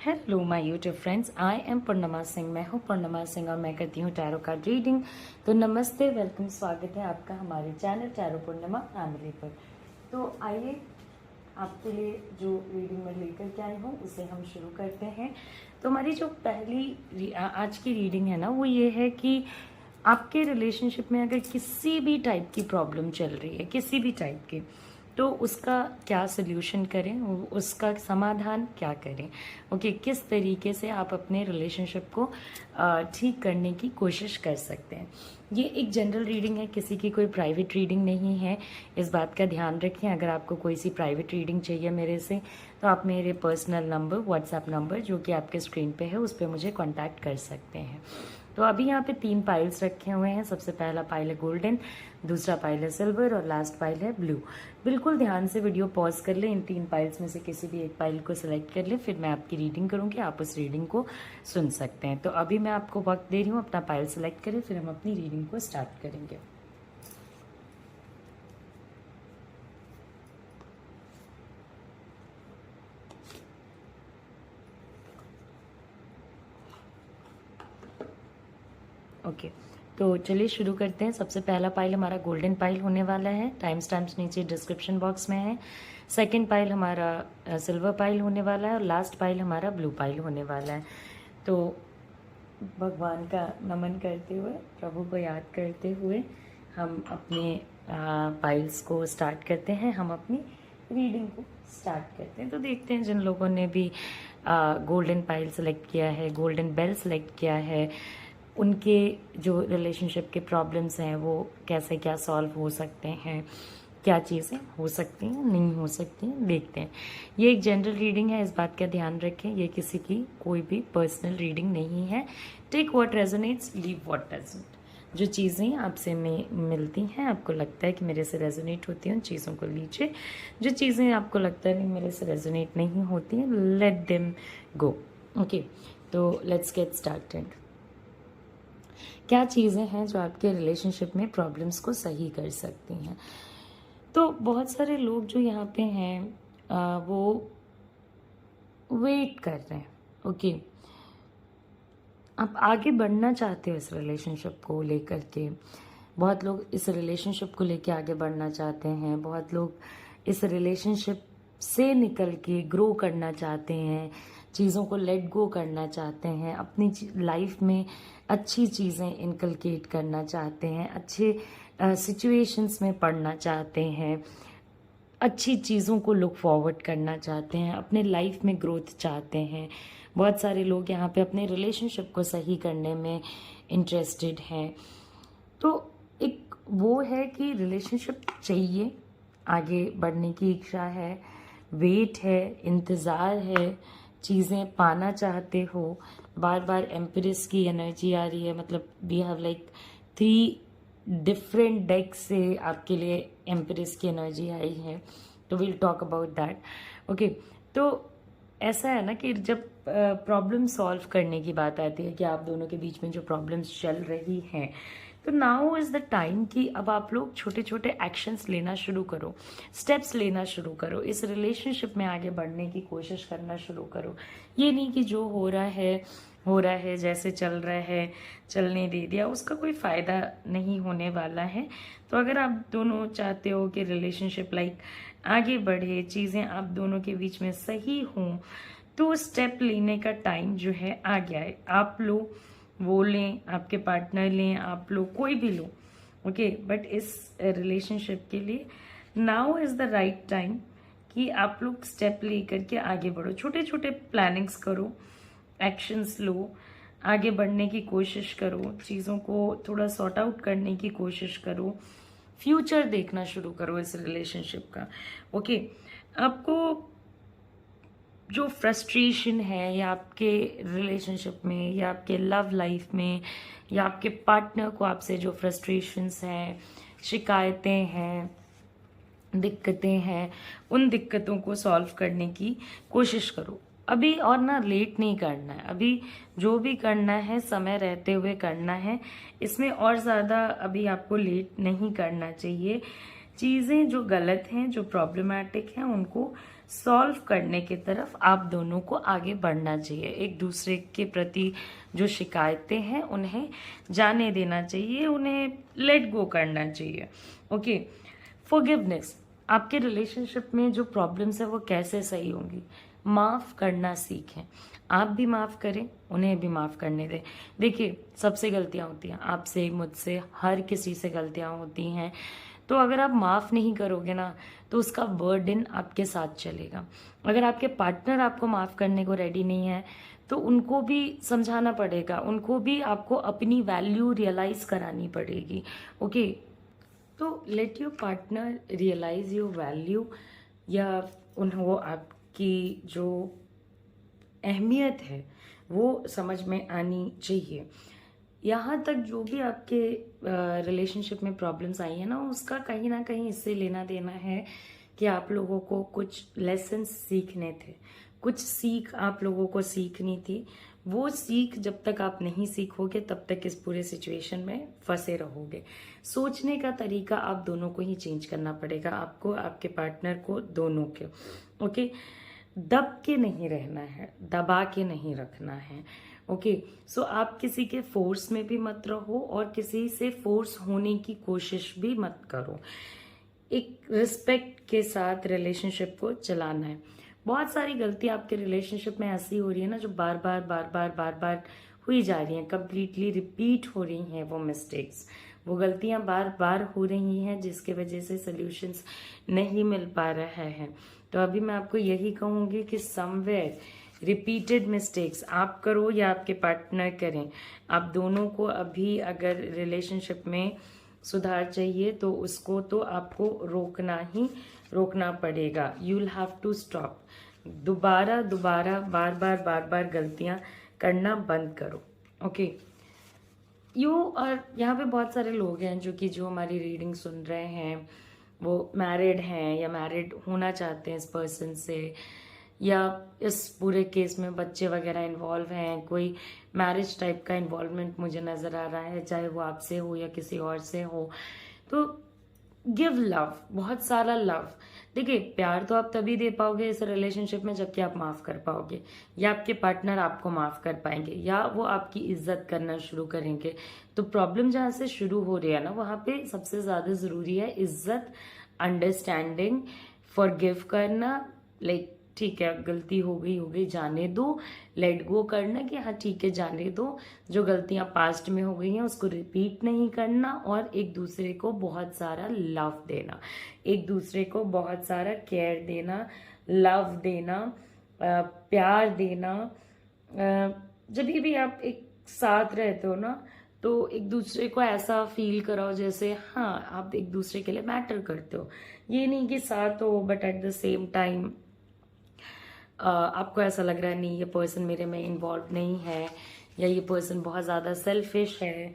Hello my YouTube friends, I am Purnima Singh. मैं हूँ पूर्णिमा सिंह और मैं करती हूँ टैरो कार्ड रीडिंग। तो नमस्ते, वेलकम, स्वागत है आपका हमारे चैनल टैरो पूर्णिमा फैमिली पर। तो आइए, आपके लिए जो रीडिंग में लेकर के आई हूँ उसे हम शुरू करते हैं। तो हमारी जो पहली आज की रीडिंग है ना, वो ये है कि आपके रिलेशनशिप में अगर किसी भी टाइप की प्रॉब्लम चल रही है, किसी भी टाइप की, तो उसका क्या सल्यूशन करें, उसका समाधान क्या करें। ओके, किस तरीके से आप अपने रिलेशनशिप को ठीक करने की कोशिश कर सकते हैं। ये एक जनरल रीडिंग है, किसी की कोई प्राइवेट रीडिंग नहीं है, इस बात का ध्यान रखें। अगर आपको कोई सी प्राइवेट रीडिंग चाहिए मेरे से, तो आप मेरे पर्सनल नंबर, व्हाट्सएप नंबर जो कि आपके स्क्रीन पे है, उस पर मुझे कॉन्टैक्ट कर सकते हैं। तो अभी यहाँ पे 3 पाइल्स रखे हुए हैं। सबसे पहला पाइल है गोल्डन, दूसरा पाइल है सिल्वर और लास्ट पाइल है ब्लू। बिल्कुल ध्यान से वीडियो पॉज कर लें, इन 3 पाइल्स में से किसी भी एक पाइल को सिलेक्ट कर लें, फिर मैं आपकी रीडिंग करूँगी, आप उस रीडिंग को सुन सकते हैं। तो अभी मैं आपको वक्त दे रही हूँ, अपना पाइल सिलेक्ट करें, फिर हम अपनी रीडिंग को स्टार्ट करेंगे। ओके, तो चलिए शुरू करते हैं। सबसे पहला पाइल हमारा गोल्डन पाइल होने वाला है, टाइम स्टैम्प्स नीचे डिस्क्रिप्शन बॉक्स में है। सेकंड पाइल हमारा सिल्वर पाइल होने वाला है और लास्ट पाइल हमारा ब्लू पाइल होने वाला है। तो भगवान का नमन करते हुए, प्रभु को याद करते हुए हम अपने पाइल्स को स्टार्ट करते हैं, हम अपनी रीडिंग को स्टार्ट करते हैं। तो देखते हैं जिन लोगों ने भी गोल्डन पाइल सेलेक्ट किया है, गोल्डन बेल सेलेक्ट किया है, उनके जो रिलेशनशिप के प्रॉब्लम्स हैं वो कैसे क्या सॉल्व हो सकते हैं, क्या चीज़ें हो सकती हैं, नहीं हो सकती हैं, देखते हैं। ये एक जनरल रीडिंग है, इस बात का ध्यान रखें। ये किसी की कोई भी पर्सनल रीडिंग नहीं है। Take what resonates, leave what doesn't. जो चीज़ें आपसे मिलती हैं, आपको लगता है कि मेरे से रेजोनेट होती हैं, उन चीज़ों को लीजिए। जो चीज़ें आपको लगता है नहीं मेरे से रेजोनेट नहीं होती हैं, लेट देम गो। ओके, तो लेट्स गेट स्टार्टेड। क्या चीज़ें हैं जो आपके रिलेशनशिप में प्रॉब्लम्स को सही कर सकती हैं। तो बहुत सारे लोग जो यहाँ पे हैं वो वेट कर रहे हैं। ओके, आप आगे बढ़ना चाहते हो इस रिलेशनशिप को लेकर के। बहुत लोग इस रिलेशनशिप को लेके आगे बढ़ना चाहते हैं, बहुत लोग इस रिलेशनशिप से निकल के ग्रो करना चाहते हैं, चीज़ों को लेट गो करना चाहते हैं, अपनी लाइफ में अच्छी चीज़ें इनकलकेट करना चाहते हैं, अच्छे सिचुएशंस में पढ़ना चाहते हैं, अच्छी चीज़ों को लुक फॉरवर्ड करना चाहते हैं, अपने लाइफ में ग्रोथ चाहते हैं। बहुत सारे लोग यहाँ पे अपने रिलेशनशिप को सही करने में इंटरेस्टेड हैं। तो एक वो है कि रिलेशनशिप चाहिए, आगे बढ़ने की इच्छा है, वेट है, इंतज़ार है, चीज़ें पाना चाहते हो। बार बार एम्प्रेस की एनर्जी आ रही है, मतलब we have like 3 different deck से आपके लिए एम्प्रेस की एनर्जी आई है। तो will talk about that. Okay, तो ऐसा है ना कि जब प्रॉब्लम सॉल्व करने की बात आती है कि आप दोनों के बीच में जो प्रॉब्लम्स चल रही हैं, तो नाउ इज़ द टाइम कि अब आप लोग छोटे छोटे एक्शंस लेना शुरू करो, स्टेप्स लेना शुरू करो, इस रिलेशनशिप में आगे बढ़ने की कोशिश करना शुरू करो। ये नहीं कि जो हो रहा है, जैसे चल रहा है चलने दे दिया, उसका कोई फ़ायदा नहीं होने वाला है। तो अगर आप दोनों चाहते हो कि रिलेशनशिप लाइक आगे बढ़े, चीज़ें आप दोनों के बीच में सही हों, तो स्टेप लेने का टाइम जो है आ गया है। आप लोग वो लें, आपके पार्टनर लें, आप लोग कोई भी लो, ओके, बट इस रिलेशनशिप के लिए now is the right time कि आप लोग स्टेप ले करके आगे बढ़ो, छोटे छोटे प्लानिंग्स करो, एक्शंस लो, आगे बढ़ने की कोशिश करो, चीज़ों को थोड़ा सॉर्ट आउट करने की कोशिश करो, फ्यूचर देखना शुरू करो इस रिलेशनशिप का। ओके, आपको जो फ्रस्ट्रेशन है या आपके रिलेशनशिप में या आपके लव लाइफ में या आपके पार्टनर को आपसे जो फ्रस्ट्रेशंस हैं, शिकायतें हैं, दिक्कतें हैं, उन दिक्कतों को सॉल्व करने की कोशिश करो। अभी और ना लेट नहीं करना है, अभी जो भी करना है समय रहते हुए करना है, इसमें और ज़्यादा अभी आपको लेट नहीं करना चाहिए। चीज़ें जो गलत हैं, जो प्रॉब्लमैटिक हैं, उनको सॉल्व करने की तरफ आप दोनों को आगे बढ़ना चाहिए। एक दूसरे के प्रति जो शिकायतें हैं उन्हें जाने देना चाहिए, उन्हें लेट गो करना चाहिए। ओके, फॉरगिवनेस, आपके रिलेशनशिप में जो प्रॉब्लम्स है वो कैसे सही होंगी? माफ़ करना सीखें। आप भी माफ़ करें, उन्हें भी माफ़ करने दें। देखिए, सबसे गलतियां होती हैं, आपसे, मुझसे, हर किसी से गलतियां होती हैं। तो अगर आप माफ़ नहीं करोगे ना, तो उसका बर्डन आपके साथ चलेगा। अगर आपके पार्टनर आपको माफ़ करने को रेडी नहीं है, तो उनको भी समझाना पड़ेगा, उनको भी आपको अपनी वैल्यू रियलाइज़ करानी पड़ेगी। ओके, तो let your partner realise your value, या वो आपकी जो अहमियत है वो समझ में आनी चाहिए। यहाँ तक जो भी आपके रिलेशनशिप में प्रॉब्लम्स आई है ना, उसका कहीं ना कहीं इससे लेना देना है कि आप लोगों को कुछ लेसन सीखने थे, कुछ सीख आप लोगों को सीखनी थी। वो सीख जब तक आप नहीं सीखोगे तब तक इस पूरे सिचुएशन में फंसे रहोगे। सोचने का तरीका आप दोनों को ही चेंज करना पड़ेगा, आपको, आपके पार्टनर को, दोनों के। ओके, दब के नहीं रहना है, दबा के नहीं रखना है। ओके, सो आप किसी के फोर्स में भी मत रहो और किसी से फोर्स होने की कोशिश भी मत करो। एक रिस्पेक्ट के साथ रिलेशनशिप को चलाना है। बहुत सारी गलतियां आपके रिलेशनशिप में ऐसी हो रही है ना, जो बार बार बार बार बार बार हुई जा रही हैं, कंप्लीटली रिपीट हो रही हैं वो मिस्टेक्स, वो गलतियां बार बार हो रही हैं, जिसके वजह से सोल्यूशंस नहीं मिल पा रहा है। तो अभी मैं आपको यही कहूंगी कि समवेयर रिपीटेड मिस्टेक्स आप करो या आपके पार्टनर करें, आप दोनों को अभी अगर रिलेशनशिप में सुधार चाहिए तो उसको तो आपको रोकना ही रोकना पड़ेगा। You will have to stop. दोबारा दोबारा बार बार बार बार गलतियां करना बंद करो। ओके, और यहाँ पे बहुत सारे लोग हैं जो हमारी रीडिंग सुन रहे हैं, वो मैरिड हैं या मैरिड होना चाहते हैं इस पर्सन से, या इस पूरे केस में बच्चे वगैरह इन्वॉल्व हैं, कोई मैरिज टाइप का इन्वॉल्वमेंट मुझे नज़र आ रहा है, चाहे वो आपसे हो या किसी और से हो। तो गिव लव, बहुत सारा लव। देखिए, प्यार तो आप तभी दे पाओगे इस रिलेशनशिप में जबकि आप माफ़ कर पाओगे, या आपके पार्टनर आपको माफ़ कर पाएंगे, या वो आपकी इज्जत करना शुरू करेंगे। तो प्रॉब्लम जहाँ से शुरू हो रही है ना, वहाँ पे सबसे ज़्यादा ज़रूरी है इज्जत, अंडरस्टैंडिंग, फॉरगिव करना। लाइक, ठीक है, गलती हो गई जाने दो, लेट गो करना कि हाँ ठीक है जाने दो, जो गलतियां पास्ट में हो गई हैं उसको रिपीट नहीं करना, और एक दूसरे को बहुत सारा लव देना, एक दूसरे को बहुत सारा केयर देना, लव देना, प्यार देना। जब भी आप एक साथ रहते हो ना, तो एक दूसरे को ऐसा फील कराओ जैसे हाँ आप एक दूसरे के लिए मैटर करते हो। ये नहीं कि साथ हो but at the same time आपको ऐसा लग रहा है नहीं ये पर्सन मेरे में इन्वॉल्व नहीं है, या ये पर्सन बहुत ज़्यादा सेल्फिश है।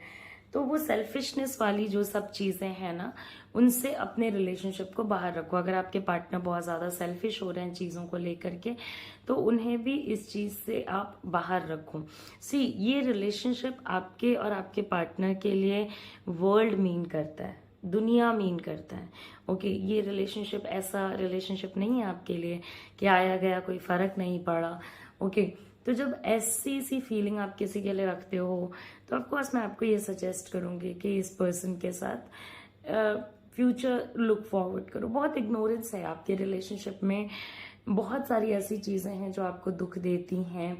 तो वो सेल्फिशनेस वाली जो सब चीज़ें हैं ना, उनसे अपने रिलेशनशिप को बाहर रखो। अगर आपके पार्टनर बहुत ज़्यादा सेल्फिश हो रहे हैं चीज़ों को लेकर के, तो उन्हें भी इस चीज़ से आप बाहर रखो। ये रिलेशनशिप आपके और आपके पार्टनर के लिए वर्ल्ड मीन करता है, दुनिया मीन करता है। ओके, ये रिलेशनशिप ऐसा रिलेशनशिप नहीं है आपके लिए कि आया गया कोई फर्क नहीं पड़ा। ओके, तो जब ऐसी सी फीलिंग आप किसी के लिए रखते हो, तो ऑफकोर्स मैं आपको ये सजेस्ट करूंगी कि इस पर्सन के साथ फ्यूचर लुक फॉरवर्ड करो। बहुत इग्नोरेंस है आपके रिलेशनशिप में, बहुत सारी ऐसी चीजें हैं जो आपको दुख देती हैं।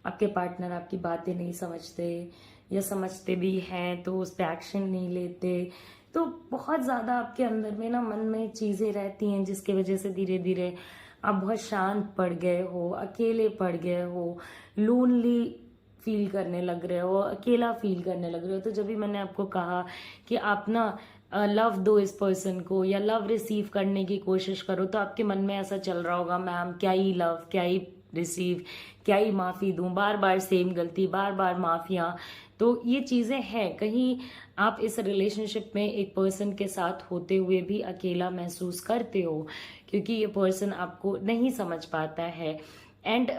आपके पार्टनर आपकी बातें नहीं समझते, या समझते भी हैं तो उस पर एक्शन नहीं लेते। तो बहुत ज़्यादा आपके अंदर में ना मन में चीज़ें रहती हैं जिसकी वजह से धीरे धीरे आप बहुत शांत पड़ गए हो, अकेले पड़ गए हो, लोनली फील करने लग रहे हो, अकेला फील करने लग रहे हो। तो जब भी मैंने आपको कहा कि आप ना लव दो इस पर्सन को, या लव रिसीव करने की कोशिश करो, तो आपके मन में ऐसा चल रहा होगा मैम क्या ही लव, क्या ही रिसीव, क्या ही माफ़ी दूं, बार बार सेम गलती, बार बार माफिया। तो ये चीज़ें हैं, कहीं आप इस रिलेशनशिप में एक पर्सन के साथ होते हुए भी अकेला महसूस करते हो, क्योंकि ये पर्सन आपको नहीं समझ पाता है। एंड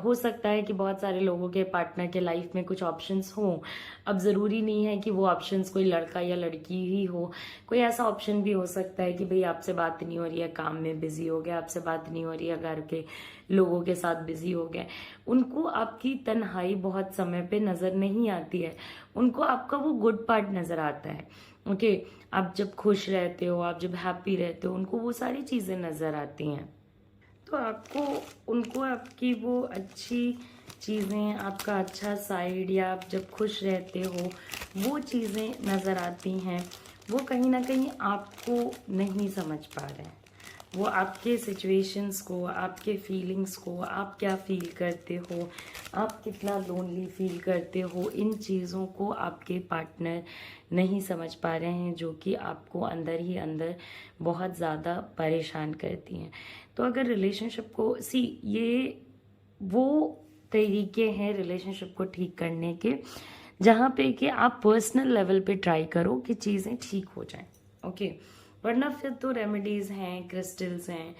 हो सकता है कि बहुत सारे लोगों के पार्टनर के लाइफ में कुछ ऑप्शंस हों। अब ज़रूरी नहीं है कि वो ऑप्शंस कोई लड़का या लड़की ही हो, कोई ऐसा ऑप्शन भी हो सकता है कि भाई आपसे बात नहीं हो रही है, काम में बिजी हो गया, आपसे बात नहीं हो रही है, घर के लोगों के साथ बिजी हो गए। उनको आपकी तन्हाई बहुत समय पे नज़र नहीं आती है, उनको आपका वो गुड पार्ट नज़र आता है। ओके, आप जब खुश रहते हो, आप जब हैप्पी रहते हो, उनको वो सारी चीज़ें नज़र आती हैं। तो आपको उनको आपकी वो अच्छी चीज़ें, आपका अच्छा साइड, या आप जब खुश रहते हो वो चीज़ें नज़र आती हैं। वो कहीं ना कहीं आपको नहीं समझ पा रहे हैं, वो आपके सिचुएशंस को, आपके फीलिंग्स को, आप क्या फील करते हो, आप कितना लोनली फील करते हो, इन चीज़ों को आपके पार्टनर नहीं समझ पा रहे हैं, जो कि आपको अंदर ही अंदर बहुत ज़्यादा परेशान करती हैं। तो अगर रिलेशनशिप को ये वो तरीके हैं रिलेशनशिप को ठीक करने के, जहाँ पे कि आप पर्सनल लेवल पे ट्राई करो कि चीज़ें ठीक हो जाएं। ओके, वरना फिर तो रेमेडीज़ हैं, क्रिस्टल्स हैं,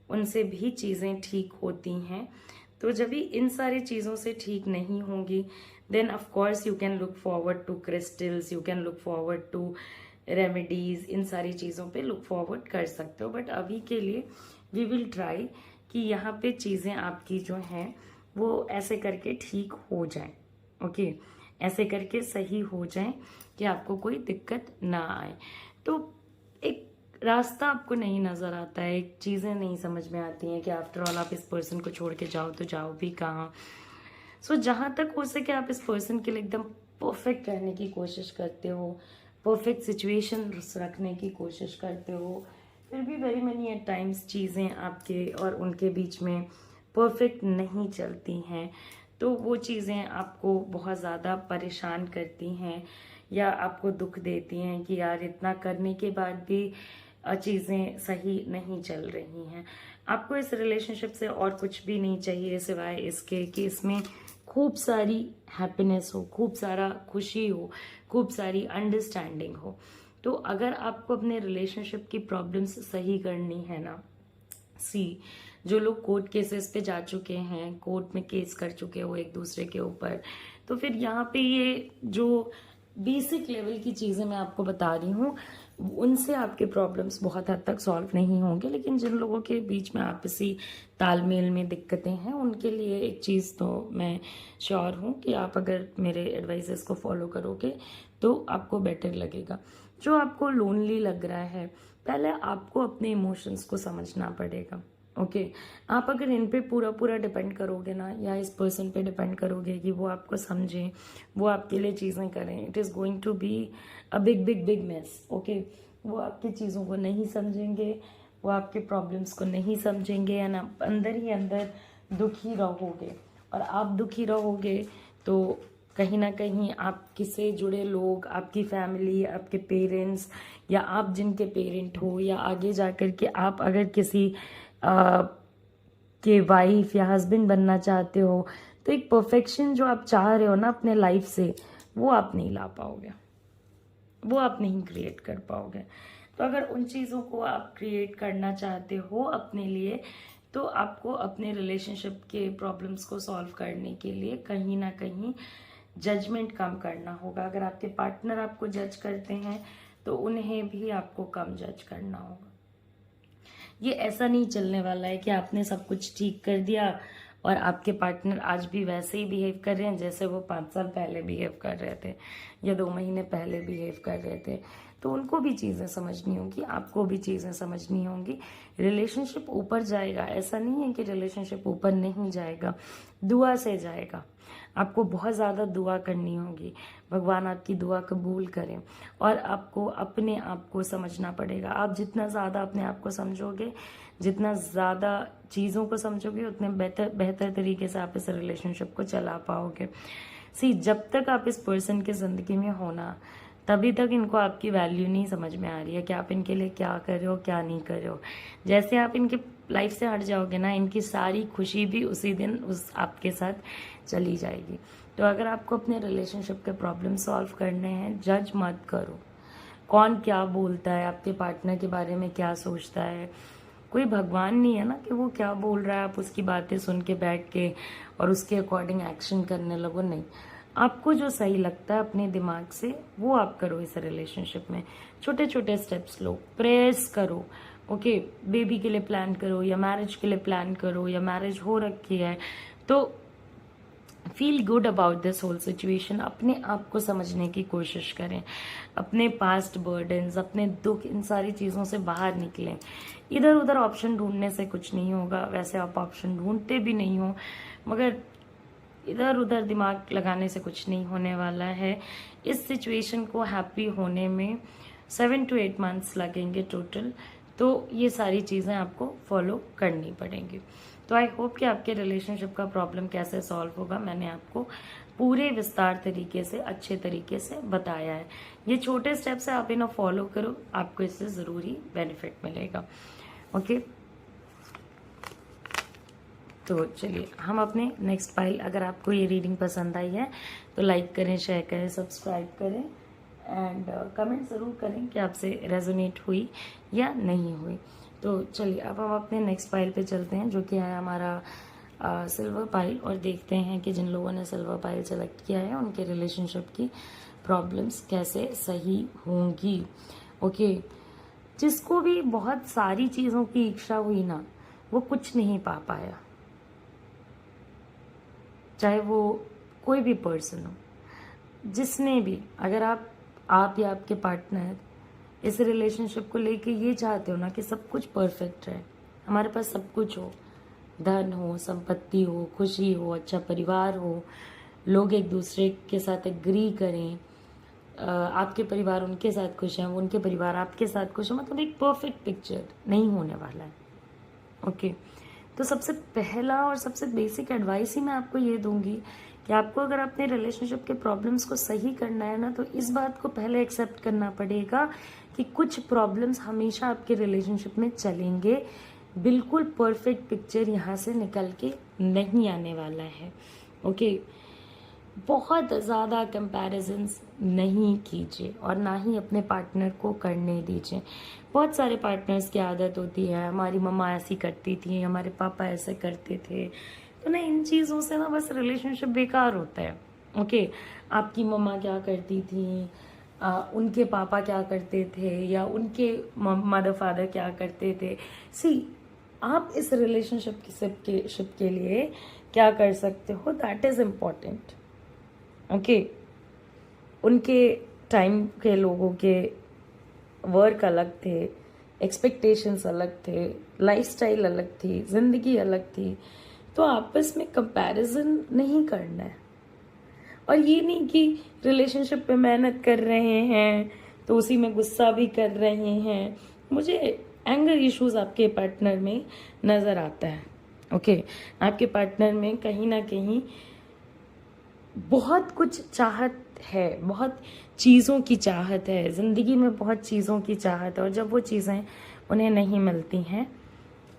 उनसे भी चीज़ें ठीक होती हैं। तो जब भी इन सारी चीज़ों से ठीक नहीं होंगी, then of course you can look forward to crystals, you can look forward to remedies, इन सारी चीज़ों पे लुक फॉरवर्ड कर सकते हो। बट अभी के लिए वी विल ट्राई कि यहाँ पे चीज़ें आपकी जो हैं वो ऐसे करके ठीक हो जाएं। ओके, ऐसे करके सही हो जाएं कि आपको कोई दिक्कत ना आए। तो एक रास्ता आपको नहीं नज़र आता है, एक चीज़ें नहीं समझ में आती हैं कि आफ्टर ऑल आप इस पर्सन को छोड़ के जाओ तो जाओ भी कहाँ। सो जहाँ तक हो सके आप इस पर्सन के लिए एकदम परफेक्ट रहने की कोशिश करते हो, परफेक्ट सिचुएशन रखने की कोशिश करते हो, फिर भी वेरी मेनी एट टाइम्स चीज़ें आपके और उनके बीच में परफेक्ट नहीं चलती हैं। तो वो चीज़ें आपको बहुत ज़्यादा परेशान करती हैं या आपको दुख देती हैं कि यार इतना करने के बाद भी चीज़ें सही नहीं चल रही हैं। आपको इस रिलेशनशिप से और कुछ भी नहीं चाहिए सिवाय इसके कि इसमें खूब सारी हैप्पीनेस हो, खूब सारा खुशी हो, खूब सारी अंडरस्टैंडिंग हो। तो अगर आपको अपने रिलेशनशिप की प्रॉब्लम्स सही करनी है ना, जो लोग कोर्ट केसेस पे जा चुके हैं, कोर्ट में केस कर चुके हो एक दूसरे के ऊपर, तो फिर यहाँ पे ये जो बेसिक लेवल की चीज़ें मैं आपको बता रही हूँ, उनसे आपके प्रॉब्लम्स बहुत हद तक सॉल्व नहीं होंगे। लेकिन जिन लोगों के बीच में आपसी तालमेल में दिक्कतें हैं, उनके लिए एक चीज़ तो मैं श्योर हूँ कि आप अगर मेरे एडवाइसेस को फॉलो करोगे तो आपको बेटर लगेगा। जो आपको लोनली लग रहा है, पहले आपको अपने इमोशंस को समझना पड़ेगा। ओके, आप अगर इन पे पूरा पूरा डिपेंड करोगे ना, या इस पर्सन पे डिपेंड करोगे कि वो आपको समझें, वो आपके लिए चीज़ें करें, it is going to be a big big big mess. Okay, वो आपकी चीज़ों को नहीं समझेंगे, वो आपके प्रॉब्लम्स को नहीं समझेंगे, एंड आप अंदर ही अंदर दुखी रहोगे। और आप दुखी रहोगे तो कहीं ना कहीं आपके से जुड़े लोग, आपकी फैमिली, आपके पेरेंट्स, या आप जिनके पेरेंट हो, या आगे जाकर के आप अगर किसी के वाइफ या हस्बैंड बनना चाहते हो, तो एक परफेक्शन जो आप चाह रहे हो ना अपने लाइफ से, वो आप नहीं ला पाओगे, वो आप नहीं क्रिएट कर पाओगे। तो अगर उन चीज़ों को आप क्रिएट करना चाहते हो अपने लिए, तो आपको अपने रिलेशनशिप के प्रॉब्लम्स को सॉल्व करने के लिए कहीं ना कहीं जजमेंट कम करना होगा। अगर आपके पार्टनर आपको जज करते हैं तो उन्हें भी आपको कम जज करना होगा। ये ऐसा नहीं चलने वाला है कि आपने सब कुछ ठीक कर दिया और आपके पार्टनर आज भी वैसे ही बिहेव कर रहे हैं जैसे वो 5 साल पहले बिहेव कर रहे थे या 2 महीने पहले बिहेव कर रहे थे। तो उनको भी चीज़ें समझनी होंगी, आपको भी चीज़ें समझनी होंगी। रिलेशनशिप ऊपर जाएगा, ऐसा नहीं है कि रिलेशनशिप ऊपर नहीं जाएगा, दुआ से जाएगा। आपको बहुत ज़्यादा दुआ करनी होगी, भगवान आपकी दुआ कबूल करें। और आपको अपने आप को समझना पड़ेगा। आप जितना ज़्यादा अपने आप को समझोगे, जितना ज़्यादा चीज़ों को समझोगे, उतने बेहतर तरीके से आप इस रिलेशनशिप को चला पाओगे। जब तक आप इस पर्सन की ज़िंदगी में होना, तभी तक इनको आपकी वैल्यू नहीं समझ में आ रही है कि आप इनके लिए क्या कर रहे हो, क्या नहीं कर रहे हो। जैसे आप इनके लाइफ से हट जाओगे ना, इनकी सारी खुशी भी उसी दिन उस आपके साथ चली जाएगी। तो अगर आपको अपने रिलेशनशिप के प्रॉब्लम सॉल्व करने हैं, जज मत करो कौन क्या बोलता है, आपके पार्टनर के बारे में क्या सोचता है, कोई भगवान नहीं है ना कि वो क्या बोल रहा है आप उसकी बातें सुन के बैठ के और उसके अकॉर्डिंग एक्शन करने लगो। नहीं, आपको जो सही लगता है अपने दिमाग से वो आप करो। इस रिलेशनशिप में छोटे छोटे स्टेप्स लो, प्रेयर्स करो। ओके, बेबी के लिए प्लान करो या मैरिज के लिए प्लान करो, या मैरिज हो रखी है तो feel good about this whole situation. अपने आप को समझने की कोशिश करें, अपने पास्ट बर्डन्स, अपने दुख, इन सारी चीज़ों से बाहर निकलें। इधर उधर ऑप्शन ढूंढने से कुछ नहीं होगा, वैसे आप ऑप्शन ढूंढते भी नहीं हो, मगर इधर उधर दिमाग लगाने से कुछ नहीं होने वाला है। इस सिचुएशन को हैप्पी होने में 7 to 8 months लगेंगे टोटल। तो ये सारी चीज़ें आपको फॉलो करनी पड़ेंगी। तो आई होप कि आपके रिलेशनशिप का प्रॉब्लम कैसे सॉल्व होगा मैंने आपको पूरे विस्तार तरीके से, अच्छे तरीके से बताया है। ये छोटे स्टेप्स है, आप इन्हें फॉलो करो, आपको इससे ज़रूर ही बेनिफिट मिलेगा। ओके, तो चलिए हम अपने नेक्स्ट पाइल, अगर आपको ये रीडिंग पसंद आई है तो लाइक करें, शेयर करें, सब्सक्राइब करें एंड कमेंट ज़रूर करें कि आपसे रेजोनेट हुई या नहीं हुई। तो चलिए अब हम अपने नेक्स्ट पाइल पे चलते हैं, जो कि है हमारा सिल्वर पाइल, और देखते हैं कि जिन लोगों ने सिल्वर पाइल सेलेक्ट किया है उनके रिलेशनशिप की प्रॉब्लम्स कैसे सही होंगी। ओके, जिसको भी बहुत सारी चीज़ों की इच्छा हुई ना, वो कुछ नहीं पा पाया, चाहे वो कोई भी पर्सन हो, जिसने भी, अगर आप या आपके पार्टनर इस रिलेशनशिप को लेके ये चाहते हो ना कि सब कुछ परफेक्ट रहे, हमारे पास सब कुछ हो, धन हो, संपत्ति हो, खुशी हो, अच्छा परिवार हो, लोग एक दूसरे के साथ एग्री करें, आपके परिवार उनके साथ खुश हैं, उनके परिवार आपके साथ खुश हैं, मतलब एक परफेक्ट पिक्चर नहीं होने वाला है। ओके, तो सबसे पहला और सबसे बेसिक एडवाइस ही मैं आपको ये दूंगी कि आपको अगर अपने रिलेशनशिप के प्रॉब्लम्स को सही करना है ना, तो इस बात को पहले एक्सेप्ट करना पड़ेगा कि कुछ प्रॉब्लम्स हमेशा आपके रिलेशनशिप में चलेंगे। बिल्कुल परफेक्ट पिक्चर यहाँ से निकल के नहीं आने वाला है। ओके, बहुत ज़्यादा कंपैरिजन्स नहीं कीजिए और ना ही अपने पार्टनर को करने दीजिए। बहुत सारे पार्टनर्स की आदत होती है, हमारी मम्मा ऐसी करती थी, हमारे पापा ऐसे करते थे, तो ना इन चीज़ों से ना बस रिलेशनशिप बेकार होता है। ओके, आपकी मम्मा क्या करती थी, उनके पापा क्या करते थे, या उनके मदर फादर क्या करते थे। सी, आप इस रिलेशनशिप के लिए क्या कर सकते हो, दैट इज़ इम्पॉर्टेंट। ओके, उनके टाइम के लोगों के वर्क अलग थे, एक्सपेक्टेशंस अलग थे, लाइफस्टाइल अलग थी, जिंदगी अलग थी, तो आपस में कंपैरिजन नहीं करना है। और ये नहीं कि रिलेशनशिप पे मेहनत कर रहे हैं तो उसी में गुस्सा भी कर रहे हैं। मुझे एंगर इश्यूज आपके पार्टनर में नज़र आता है। ओके, आपके पार्टनर में कहीं ना कहीं बहुत कुछ चाहत है, बहुत चीज़ों की चाहत है, ज़िंदगी में बहुत चीज़ों की चाहत है, और जब वो चीज़ें उन्हें नहीं मिलती हैं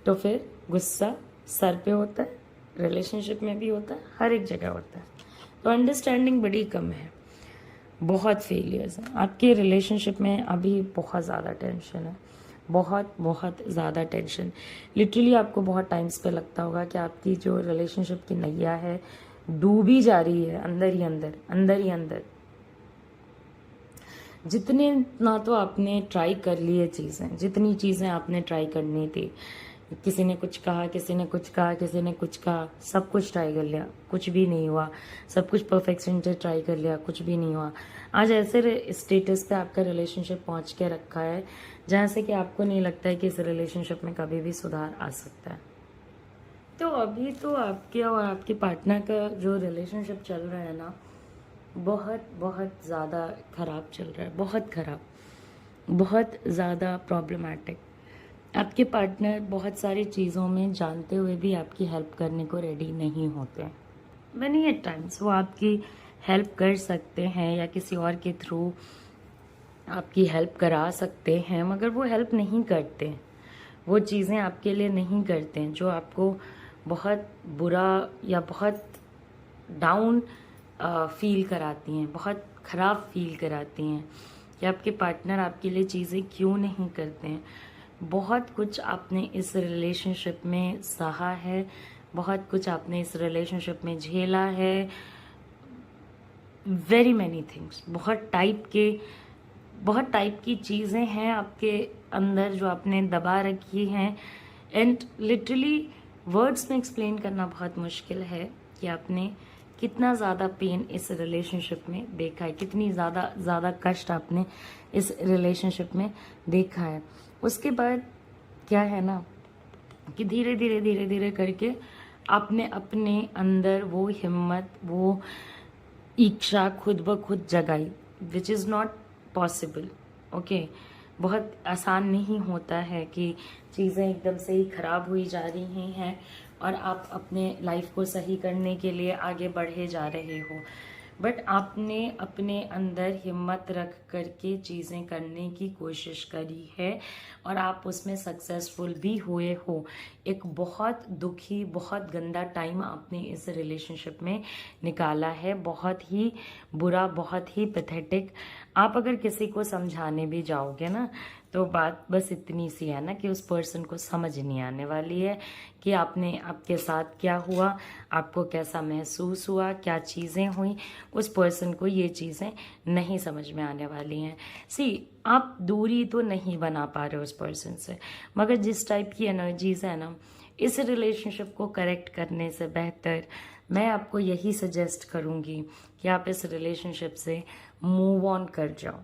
तो फिर गुस्सा सर पे होता है, रिलेशनशिप में भी होता है, हर एक जगह होता है। तो अंडरस्टैंडिंग बड़ी कम है, बहुत फेलियर्स हैं आपके रिलेशनशिप में। अभी बहुत ज़्यादा टेंशन है, बहुत बहुत ज़्यादा टेंशन। लिटरली आपको बहुत टाइम्स पे लगता होगा कि आपकी जो रिलेशनशिप की नैया है डूबी जा रही है, अंदर ही अंदर, अंदर ही अंदर। जितने ना तो आपने ट्राई कर लिए चीज़ें, जितनी चीज़ें आपने ट्राई करनी थी, किसी ने कुछ कहा, किसी ने कुछ कहा, किसी ने कुछ कहा, सब कुछ ट्राई कर लिया, कुछ भी नहीं हुआ। सब कुछ परफेक्शन से ट्राई कर लिया, कुछ भी नहीं हुआ। आज ऐसे स्टेटस पे आपका रिलेशनशिप पहुंच के रखा है जहाँ से कि आपको नहीं लगता है कि इस रिलेशनशिप में कभी भी सुधार आ सकता है। तो अभी तो आपके और आपके पार्टनर का जो रिलेशनशिप चल रहा है ना, बहुत बहुत ज़्यादा ख़राब चल रहा है, बहुत ख़राब, बहुत ज़्यादा प्रॉब्लमैटिक। आपके पार्टनर बहुत सारी चीज़ों में जानते हुए भी आपकी हेल्प करने को रेडी नहीं होते हैं। मैनी एट टाइम्स वो आपकी हेल्प कर सकते हैं या किसी और के थ्रू आपकी हेल्प करा सकते हैं, मगर वो हेल्प नहीं करते, वो चीज़ें आपके लिए नहीं करते हैं जो आपको बहुत बुरा या बहुत डाउन फील कराती हैं, बहुत ख़राब फील कराती हैं कि आपके पार्टनर आपके लिए चीज़ें क्यों नहीं करते हैं। बहुत कुछ आपने इस रिलेशनशिप में सहा है, बहुत कुछ आपने इस रिलेशनशिप में झेला है, वेरी मैनी थिंग्स। बहुत टाइप की चीज़ें हैं आपके अंदर जो आपने दबा रखी हैं, एंड लिटरली वर्ड्स में एक्सप्लेन करना बहुत मुश्किल है कि आपने कितना ज़्यादा पेन इस रिलेशनशिप में देखा है, कितनी ज़्यादा कष्ट आपने इस रिलेशनशिप में देखा है। उसके बाद क्या है ना कि धीरे धीरे करके आपने अपने अंदर वो हिम्मत, वो इच्छा खुद ब खुद जगाई, which is not possible. Okay, बहुत आसान नहीं होता है कि चीज़ें एकदम से ही ख़राब हुई जा रही हैं और आप अपने लाइफ को सही करने के लिए आगे बढ़े जा रहे हो, बट आपने अपने अंदर हिम्मत रख करके चीज़ें करने की कोशिश करी है और आप उसमें सक्सेसफुल भी हुए हो। एक बहुत दुखी, बहुत गंदा टाइम आपने इस रिलेशनशिप में निकाला है, बहुत ही बुरा, बहुत ही पैथेटिक। आप अगर किसी को समझाने भी जाओगे ना तो बात बस इतनी सी है ना कि उस पर्सन को समझ नहीं आने वाली है कि आपके साथ क्या हुआ, आपको कैसा महसूस हुआ, क्या चीज़ें हुई। उस पर्सन को ये चीज़ें नहीं समझ में आने वाली हैं। आप दूरी तो नहीं बना पा रहे हो उस पर्सन से, मगर जिस टाइप की एनर्जीज है ना, इस रिलेशनशिप को करेक्ट करने से बेहतर मैं आपको यही सजेस्ट करूँगी कि आप इस रिलेशनशिप से मूव ऑन कर जाओ।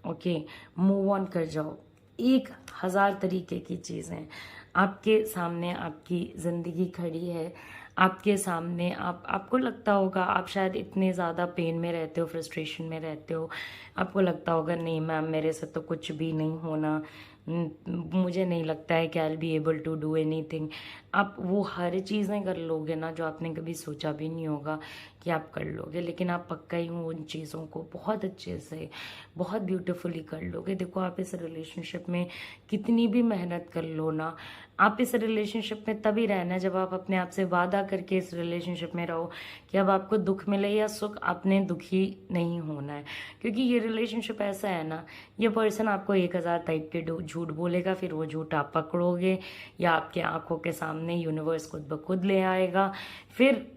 ओके, मूव ऑन कर जाओ। 1000 तरीके की चीज़ें आपके सामने, आपकी ज़िंदगी खड़ी है आपके सामने। आपको लगता होगा, आप शायद इतने ज़्यादा पेन में रहते हो, फ्रस्ट्रेशन में रहते हो, आपको लगता होगा नहीं मैम मेरे से तो कुछ भी नहीं होना, मुझे नहीं लगता है कि I will be able to do anything. आप वो हर चीज़ें कर लोगे ना जो आपने कभी सोचा भी नहीं होगा कि आप कर लोगे, लेकिन आप पक्का ही उन चीज़ों को बहुत अच्छे से, बहुत ब्यूटीफुली कर लोगे। देखो, आप इस रिलेशनशिप में कितनी भी मेहनत कर लो ना, आप इस रिलेशनशिप में तभी रहना जब आप अपने आप से वादा करके इस रिलेशनशिप में रहो कि अब आपको दुख मिले या सुख, आपने दुखी नहीं होना है। क्योंकि ये रिलेशनशिप ऐसा है ना, ये पर्सन आपको 1000 टाइप के झूठ बोलेगा, फिर वो झूठ आप पकड़ोगे या आपके आंखों के सामने यूनिवर्स खुद ब खुद ले आएगा। फिर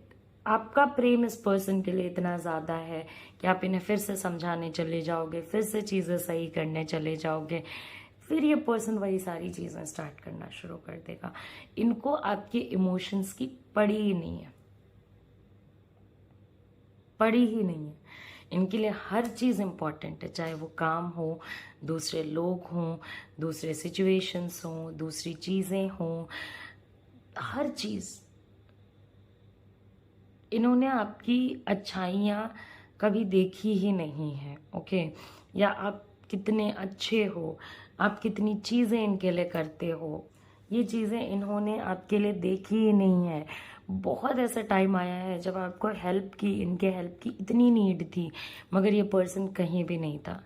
आपका प्रेम इस पर्सन के लिए इतना ज़्यादा है कि आप इन्हें फिर से समझाने चले जाओगे, फिर से चीज़ें सही करने चले जाओगे, फिर ये पर्सन वही सारी चीज़ें स्टार्ट करना शुरू कर देगा। इनको आपके इमोशंस की पड़ी ही नहीं है, पड़ी ही नहीं है। इनके लिए हर चीज़ इम्पॉर्टेंट है, चाहे वो काम हो, दूसरे लोग हों, दूसरे सिचुएशंस हों, दूसरी चीज़ें हों, हर चीज़। इन्होंने आपकी अच्छाइयाँ कभी देखी ही नहीं है। ओके, या आप कितने अच्छे हो, आप कितनी चीज़ें इनके लिए करते हो, ये चीज़ें इन्होंने आपके लिए देखी ही नहीं है। बहुत ऐसा टाइम आया है जब आपको हेल्प की, इनके हेल्प की इतनी नीड थी, मगर ये पर्सन कहीं भी नहीं था।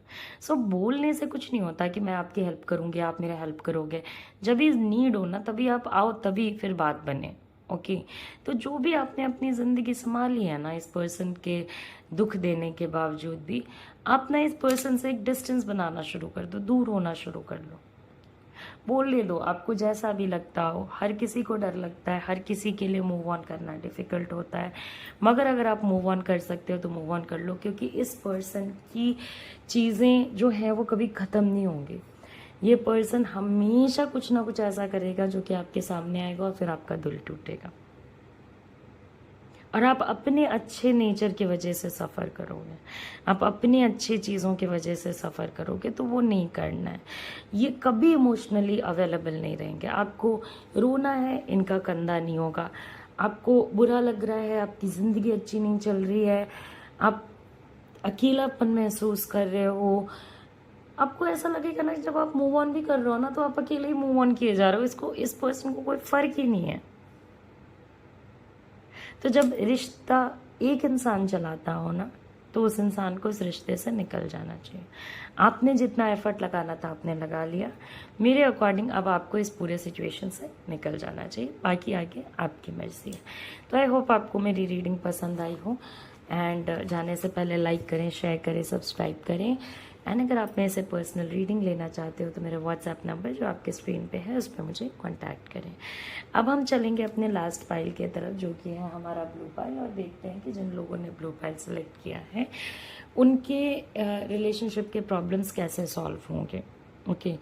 बोलने से कुछ नहीं होता कि मैं आपकी हेल्प करूँगी, आप मेरा हेल्प करोगे। जब ये नीड हो ना तभी आप आओ, तभी फिर बात बने। ओके, तो जो भी आपने अपनी ज़िंदगी संभाली है ना, इस पर्सन के दुख देने के बावजूद भी, आप ना इस पर्सन से एक डिस्टेंस बनाना शुरू कर दो, दूर होना शुरू कर लो। बोल ले दो, आपको जैसा भी लगता हो। हर किसी को डर लगता है, हर किसी के लिए मूव ऑन करना डिफ़िकल्ट होता है, मगर अगर आप मूव ऑन कर सकते हो तो मूव ऑन कर लो, क्योंकि इस पर्सन की चीज़ें जो हैं वो कभी ख़त्म नहीं होंगी। ये पर्सन हमेशा कुछ ना कुछ ऐसा करेगा जो कि आपके सामने आएगा और फिर आपका दिल टूटेगा, और आप अपने अच्छे नेचर की वजह से सफ़र करोगे, आप अपनी अच्छी चीज़ों की वजह से सफ़र करोगे, तो वो नहीं करना है। ये कभी इमोशनली अवेलेबल नहीं रहेंगे। आपको रोना है, इनका कंधा नहीं होगा। आपको बुरा लग रहा है, आपकी ज़िंदगी अच्छी नहीं चल रही है, आप अकेलापन महसूस कर रहे हो, आपको ऐसा लगेगा ना जब आप मूव ऑन भी कर रहे हो ना तो आप अकेले ही मूव ऑन किए जा रहे हो, इस पर्सन को कोई फ़र्क ही नहीं है। तो जब रिश्ता एक इंसान चलाता हो ना, तो उस इंसान को इस रिश्ते से निकल जाना चाहिए। आपने जितना एफर्ट लगाना था आपने लगा लिया, मेरे अकॉर्डिंग अब आपको इस पूरे सिचुएशन से निकल जाना चाहिए, बाकी आगे आपकी मर्जी है। तो आई होप आपको मेरी रीडिंग पसंद आई हो, एंड जाने से पहले लाइक करें, शेयर करें, सब्सक्राइब करें, एंड अगर आप मेरे से पर्सनल रीडिंग लेना चाहते हो तो मेरा व्हाट्सएप नंबर जो आपके स्क्रीन पे है उस पर मुझे कांटेक्ट करें। अब हम चलेंगे अपने लास्ट पाइल के तरफ जो कि है हमारा ब्लू पाइल, और देखते हैं कि जिन लोगों ने ब्लू पाइल सेलेक्ट किया है उनके रिलेशनशिप के प्रॉब्लम्स कैसे सॉल्व होंगे। ओके,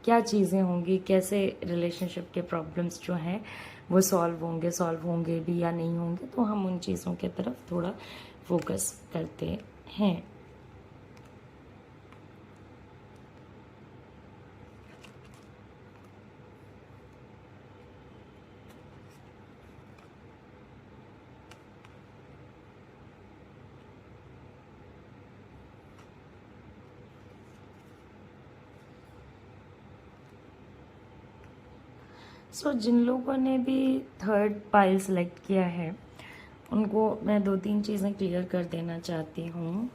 क्या चीज़ें होंगी, कैसे रिलेशनशिप के प्रॉब्लम्स जो हैं वो सॉल्व होंगे भी या नहीं होंगे, तो हम उन चीज़ों के तरफ थोड़ा फोकस करते हैं। जिन लोगों ने भी थर्ड पाइल सेलेक्ट किया है उनको मैं 2-3 चीज़ें क्लियर कर देना चाहती हूँ।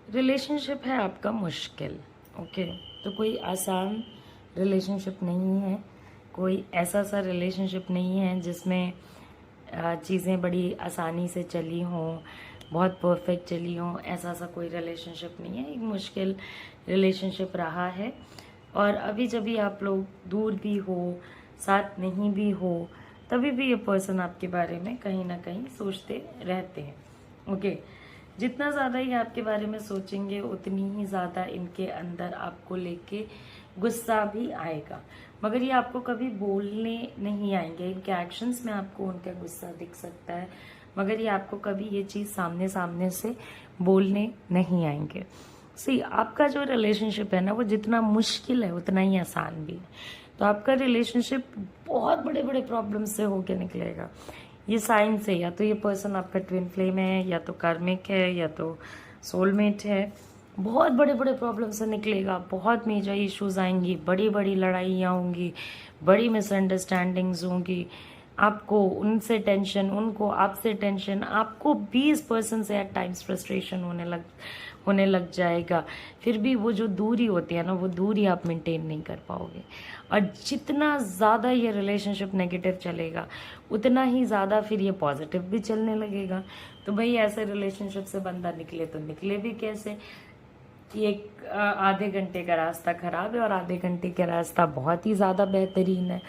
रिलेशनशिप है आपका मुश्किल, ओके, तो कोई आसान रिलेशनशिप नहीं है, कोई ऐसा सा रिलेशनशिप नहीं है जिसमें चीज़ें बड़ी आसानी से चली हों, बहुत परफेक्ट चली हों, ऐसा सा कोई रिलेशनशिप नहीं है। एक मुश्किल रिलेशनशिप रहा है, और अभी जब भी आप लोग दूर भी हो, साथ नहीं भी हो, तभी भी ये पर्सन आपके बारे में कहीं ना कहीं सोचते रहते हैं। ओके, जितना ज़्यादा ये आपके बारे में सोचेंगे उतनी ही ज़्यादा इनके अंदर आपको लेके गुस्सा भी आएगा, मगर ये आपको कभी बोलने नहीं आएंगे। इनके एक्शंस में आपको उनका गुस्सा दिख सकता है, मगर ये आपको कभी ये चीज़ सामने सामने से बोलने नहीं आएंगे। सी, आपका जो रिलेशनशिप है ना वो जितना मुश्किल है उतना ही आसान भी है। तो आपका रिलेशनशिप बहुत बड़े बड़े प्रॉब्लम से होके निकलेगा। ये साइन से, या तो ये पर्सन आपका ट्विन फ्लेम है, या तो कार्मिक है, या तो सोलमेट है, बहुत बड़े बड़े प्रॉब्लम से निकलेगा। बहुत मेजर इश्यूज आएंगी, बड़ी बड़ी लड़ाइयाँ होंगी, बड़ी मिसअंडरस्टैंडिंग्स होंगी, आपको उनसे टेंशन, उनको आपसे टेंशन, आपको भी इस पर्सन से एट टाइम्स फ्रस्ट्रेशन होने लग जाएगा। फिर भी वो जो दूरी होती है ना, वो दूरी आप मेंटेन नहीं कर पाओगे। और जितना ज़्यादा ये रिलेशनशिप नेगेटिव चलेगा उतना ही ज़्यादा फिर ये पॉजिटिव भी चलने लगेगा। तो भाई ऐसे रिलेशनशिप से बंदा निकले तो निकले भी कैसे। एक आधे घंटे का रास्ता खराब है और आधे घंटे का रास्ता बहुत ही ज़्यादा बेहतरीन है।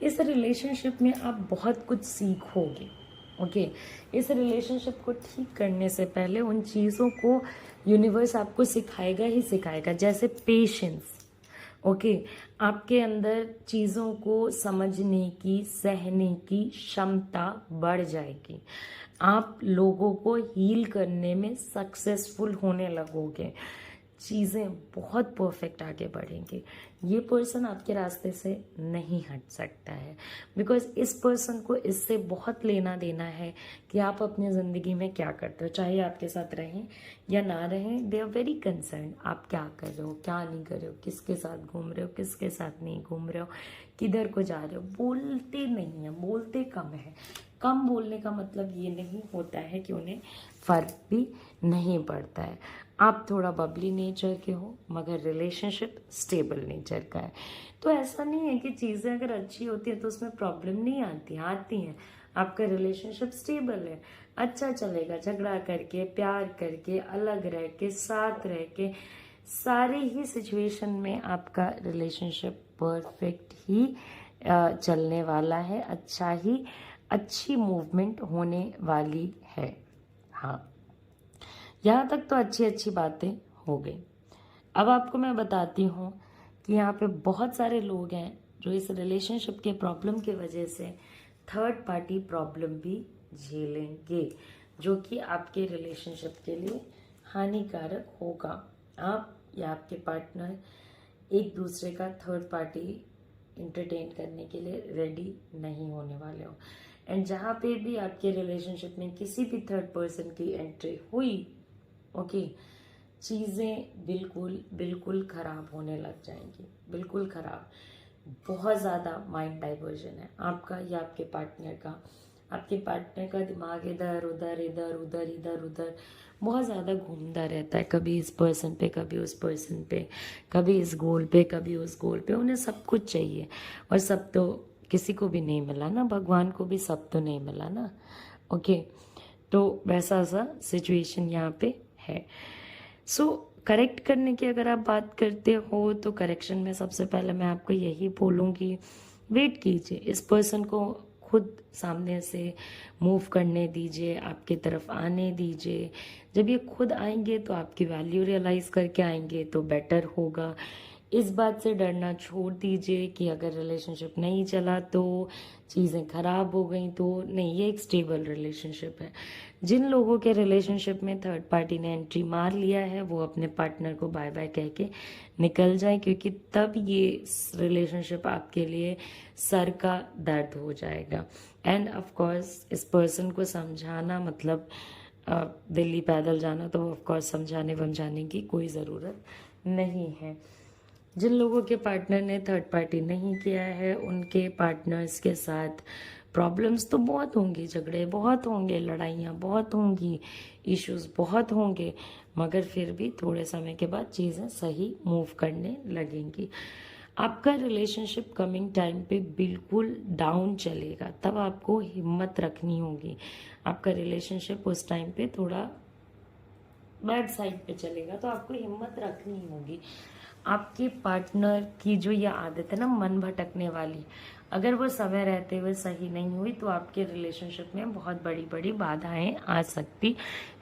इस रिलेशनशिप में आप बहुत कुछ सीखोगे। ओके, इस रिलेशनशिप को ठीक करने से पहले उन चीज़ों को यूनिवर्स आपको सिखाएगा ही सिखाएगा, जैसे पेशेंस। ओके, आपके अंदर चीज़ों को समझने की, सहने की क्षमता बढ़ जाएगी। आप लोगों को हील करने में सक्सेसफुल होने लगोगे। चीज़ें बहुत परफेक्ट आगे बढ़ेंगी। ये पर्सन आपके रास्ते से नहीं हट सकता है, बिकॉज इस पर्सन को इससे बहुत लेना देना है कि आप अपनी ज़िंदगी में क्या करते हो। चाहे आपके साथ रहें या ना रहें, दे आर वेरी कंसर्न आप क्या कर रहे हो, क्या नहीं कर रहे हो, किसके साथ घूम रहे हो, किसके साथ नहीं घूम रहे हो, किधर को जा रहे हो। बोलते नहीं हैं, बोलते कम है। कम बोलने का मतलब ये नहीं होता है कि उन्हें फ़र्क भी नहीं पड़ता है। आप थोड़ा बबली नेचर के हो, मगर रिलेशनशिप स्टेबल नेचर का है। तो ऐसा नहीं है कि चीज़ें अगर अच्छी होती है तो उसमें प्रॉब्लम नहीं आती हैं। आपका रिलेशनशिप स्टेबल है, अच्छा चलेगा, झगड़ा करके, प्यार करके, अलग रह के, साथ रह के, सारी ही सिचुएशन में आपका रिलेशनशिप परफेक्ट ही चलने वाला है। अच्छी मूवमेंट होने वाली है। हाँ, यहाँ तक तो अच्छी अच्छी बातें हो गई। अब आपको मैं बताती हूँ कि यहाँ पे बहुत सारे लोग हैं जो इस रिलेशनशिप के प्रॉब्लम की वजह से थर्ड पार्टी प्रॉब्लम भी झेलेंगे, जो कि आपके रिलेशनशिप के लिए हानिकारक होगा। आप या आपके पार्टनर एक दूसरे का थर्ड पार्टी इंटरटेन करने के लिए रेडी नहीं होने वाले हो। एंड जहाँ पे भी आपके रिलेशनशिप में किसी भी थर्ड पर्सन की एंट्री हुई, ओके, चीज़ें बिल्कुल ख़राब होने लग जाएंगी, बिल्कुल ख़राब। बहुत ज़्यादा माइंड डाइवर्जन है आपका या आपके पार्टनर का। आपके पार्टनर का दिमाग इधर उधर इधर उधर इधर उधर बहुत ज़्यादा घूमता रहता है, कभी इस पर्सन पे, कभी उस पर्सन पे, कभी इस गोल पे, कभी उस गोल पे। उन्हें सब कुछ चाहिए, और सब तो किसी को भी नहीं मिला ना, भगवान को भी सब तो नहीं मिला ना। ओके, तो वैसा सा सिचुएशन यहाँ पे है। सो करेक्ट करने की अगर आप बात करते हो तो करेक्शन में सबसे पहले मैं आपको यही बोलूँगी, वेट कीजिए, इस पर्सन को खुद सामने से मूव करने दीजिए, आपकी तरफ आने दीजिए। जब ये खुद आएंगे तो आपकी वैल्यू रियलाइज़ करके आएंगे तो बेटर होगा। इस बात से डरना छोड़ दीजिए कि अगर रिलेशनशिप नहीं चला तो चीज़ें ख़राब हो गई तो नहीं, ये एक स्टेबल रिलेशनशिप है। जिन लोगों के रिलेशनशिप में थर्ड पार्टी ने एंट्री मार लिया है वो अपने पार्टनर को बाय बाय कह के निकल जाए, क्योंकि तब ये रिलेशनशिप आपके लिए सर का दर्द हो जाएगा। एंड ऑफ कोर्स इस पर्सन को समझाना मतलब दिल्ली पैदल जाना, तो ऑफ कोर्स समझाने वमझाने की कोई ज़रूरत नहीं है। जिन लोगों के पार्टनर ने थर्ड पार्टी नहीं किया है उनके पार्टनर्स के साथ प्रॉब्लम्स तो बहुत होंगी, झगड़े बहुत होंगे, लड़ाइयाँ बहुत होंगी, इश्यूज बहुत होंगे, मगर फिर भी थोड़े समय के बाद चीज़ें सही मूव करने लगेंगी। आपका रिलेशनशिप कमिंग टाइम पे बिल्कुल डाउन चलेगा, तब आपको हिम्मत रखनी होगी। आपका रिलेशनशिप उस टाइम पे थोड़ा बैड साइड पे चलेगा, तो आपको हिम्मत रखनी होगी। आपके पार्टनर की जो ये आदत है ना मन भटकने वाली, अगर वो समय रहते हुए सही नहीं हुई तो आपके रिलेशनशिप में बहुत बड़ी बड़ी बाधाएं आ सकती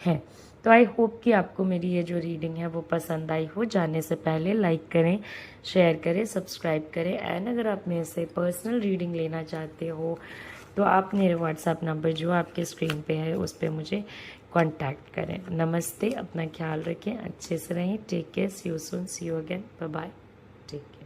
हैं। तो आई होप कि आपको मेरी ये जो रीडिंग है वो पसंद आई हो। जाने से पहले लाइक करें, शेयर करें, सब्सक्राइब करें। एंड अगर आप मेरे से पर्सनल रीडिंग लेना चाहते हो तो आप मेरे व्हाट्सएप नंबर जो आपके स्क्रीन पे है उस पर मुझे कांटेक्ट करें। नमस्ते, अपना ख्याल रखें, अच्छे से रहें, take care, see you soon, see you again, bye bye, take care.